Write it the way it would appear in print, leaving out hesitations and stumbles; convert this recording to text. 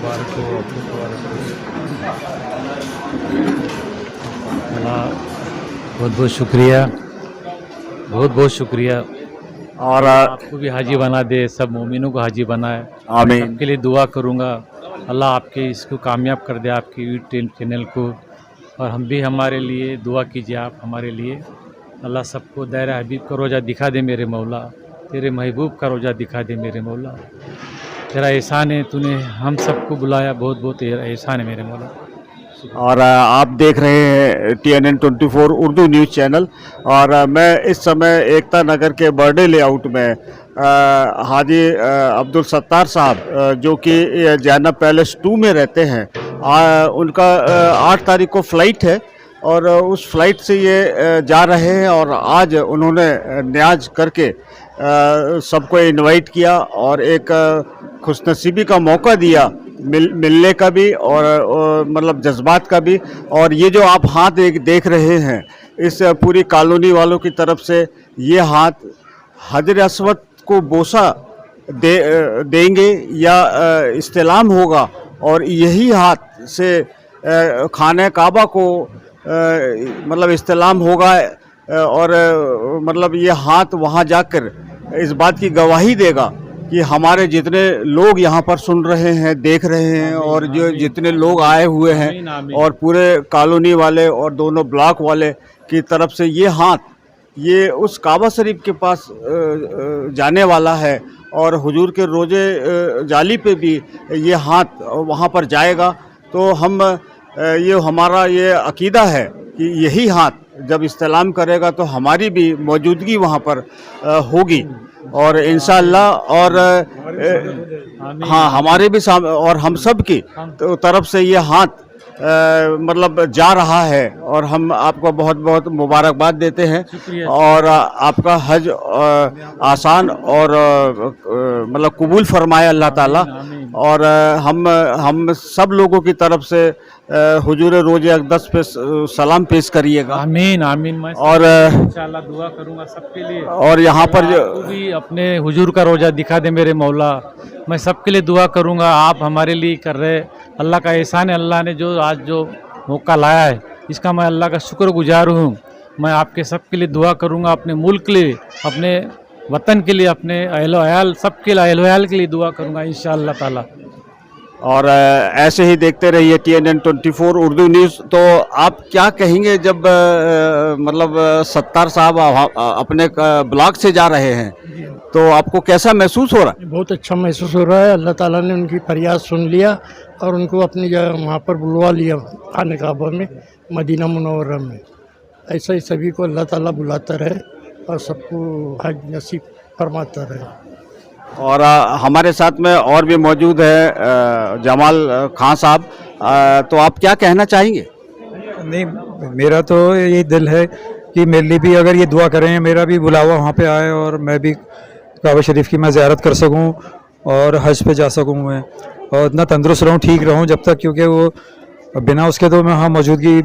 मुबारक हो, आपको मुबारक हो। अल्लाह बहुत बहुत शुक्रिया, बहुत बहुत शुक्रिया। और आपको भी हाजी बना दे, सब मोमिनों को हाजी बनाए। मैं आमीन। सबके लिए दुआ करूँगा, अल्लाह आपके इसको कामयाब कर दे, आपके यूट्यूब चैनल को। और हम भी हमारे लिए दुआ कीजिए आप हमारे लिए। अल्लाह सबको दायरा हबीब का रोज़ा दिखा दे मेरे मौला, तेरे महबूब का रोज़ा दिखा दे मेरे मौला। तेरा एहसान है, तूने हम सबको बुलाया, बहुत बहुत एहसान है मेरे मौला। और आप देख रहे हैं TNN 24 उर्दू न्यूज़ चैनल। और मैं इस समय एकता नगर के बर्डे लेआउट में हाजी अब्दुल सत्तार साहब जो कि जैनब पैलेस 2 में रहते हैं, उनका 8 तारीख को फ़्लाइट है और उस फ्लाइट से ये जा रहे हैं। और आज उन्होंने न्याज करके सबको इनवाइट किया और एक खुशनसीबी का मौका दिया, मिलने का भी और मतलब जज्बात का भी। और ये जो आप हाथ देख रहे हैं, इस पूरी कॉलोनी वालों की तरफ से ये हाथ हजर अस्वद को बोसा देंगे या इस्तेलाम होगा। और यही हाथ से खाने काबा को मतलब इस्तेलाम होगा। और मतलब ये हाथ वहाँ जाकर इस बात की गवाही देगा कि हमारे जितने लोग यहाँ पर सुन रहे हैं, देख रहे हैं, और जो जितने लोग आए हुए हैं और पूरे कॉलोनी वाले और दोनों ब्लॉक वाले की तरफ से ये हाथ, ये उस काबा शरीफ के पास जाने वाला है। और हुजूर के रोज़े जाली पे भी ये हाथ वहाँ पर जाएगा। तो हम ये हमारा ये अकीदा है कि यही हाथ जब इस्तेलाम करेगा तो हमारी भी मौजूदगी वहाँ पर होगी। और इंशाअल्लाह और हाँ, हमारे भी और हम सब की तरफ से ये हाथ मतलब जा रहा है। और हम आपको बहुत बहुत मुबारकबाद देते हैं और आपका हज आसान और मतलब कबूल फरमाए अल्लाह ताला। और हम सब लोगों की तरफ से हुजूर रोज़े अक़दस पे सलाम पेश करिएगा। आमीन आमीन। मैं और इंशाअल्लाह दुआ करूँगा सबके लिए। और यहाँ पर आपको भी अपने हुजूर का रोज़ा दिखा दे मेरे मौला। मैं सबके लिए दुआ करूँगा, आप हमारे लिए कर रहे, अल्लाह का एहसान है। अल्लाह ने जो आज जो मौका लाया है, इसका मैं अल्लाह का शुक्रगुजार हूँ। मैं आपके सबके लिए दुआ करूँगा, अपने मुल्क के लिए, अपने वतन के लिए, अपने अहलो अयाल सबके लिए, अहलो अयाल के लिए दुआ करूँगा इंशाअल्लाह ताला। और ऐसे ही देखते रहिए TNN 24 उर्दू न्यूज़। तो आप क्या कहेंगे जब मतलब सत्तार साहब अपने ब्लॉक से जा रहे हैं, तो आपको कैसा महसूस हो रहा है? बहुत अच्छा महसूस हो रहा है। अल्लाह ताला ने उनकी फरियाद सुन लिया और उनको अपनी जगह वहाँ पर बुलवा लिया, खाने काबा में, मदीना मुनव्वरा में। ऐसा ही सभी को अल्लाह ताला बुलाता रहे और सबको हज नसीब फरमाता रहे। और हमारे साथ में और भी मौजूद है जमाल खान साहब। तो आप क्या कहना चाहेंगे? नहीं, मेरा तो ये दिल है कि मेरे लिए भी अगर ये दुआ करें, मेरा भी बुलावा वहाँ पे आए और मैं भी काबा शरीफ की मैं ज़ियारत कर सकूँ और हज पे जा सकूँ मैं, और इतना तंदुरुस्त रहूँ, ठीक रहूँ जब तक, क्योंकि वो बिना उसके तो मैं वहाँ मौजूदगी